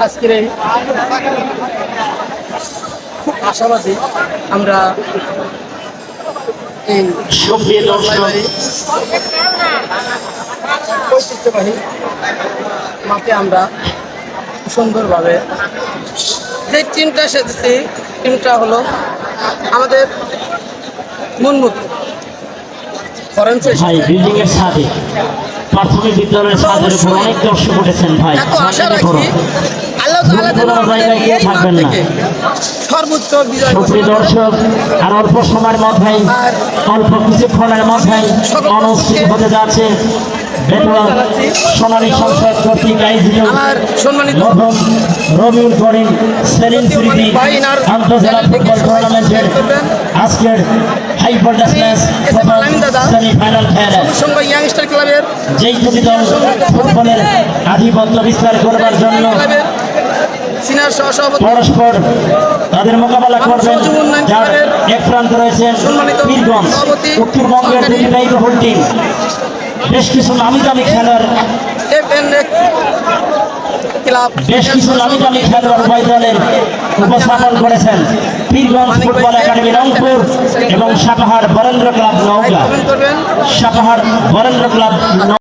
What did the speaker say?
আজকের এই খুব আশাবাদী আমরা এই সুপ্রিয় দর্শক ঐতিহ্যবাহী মাঠে আমরা সুন্দরভাবে যে টিমটা সেজেছি টিমটা হলো আমাদের মুনমুন ভাই বিল্ডিং এর ছাদে প্রাথমিক বিদ্যালয়ের ছাদের উপর অনেক দর্শক উঠেছেন ভাই। এত আশা রাখি আল্লাহ তাআলা যেন আমাদের এই মাঠ থেকে সর্বোচ্চ বিজয় সুপ্রিয় দর্শক আর অল্প সময়ের মধ্যেই অল্প কিছুক্ষণের মধ্যেই অনুষ্ঠিত হতে যাচ্ছে বেতুয়া সোনালী সংসদ কর্তৃক আয়োজিত আমার সম্মানিত নবম রবিউল করিম সেলিম স্মৃতি আন্তর্জাতিক ফুটবল টুর্নামেন্টের আজকের হাই ভোল্টেজ ম্যাচ সেমিফাইনাল খেলা সঙ্গে ইয়াংস্টার ক্লাবের যেই দুটি দল ফুটবলের আধিপত্য বিস্তার করবার জন্য সিনিয়র সহসভাপতি পরস্পর তাদের মোকাবেলা করবেন, যার এক প্রান্তে রয়েছেন বীরগঞ্জ উত্তরবঙ্গের দুটি ব্যয়বহুল টিম। বেশ কিছু নামি দামি খেলোয়াড় উভয় দলের উপস্থাপন করেছেন বীরগঞ্জ ফুটবল একাডেমি রংপুর এবং সাপাহার বরেন্দ্র ক্লাব নওগাঁ। সাপাহার বরেন্দ্র ক্লাব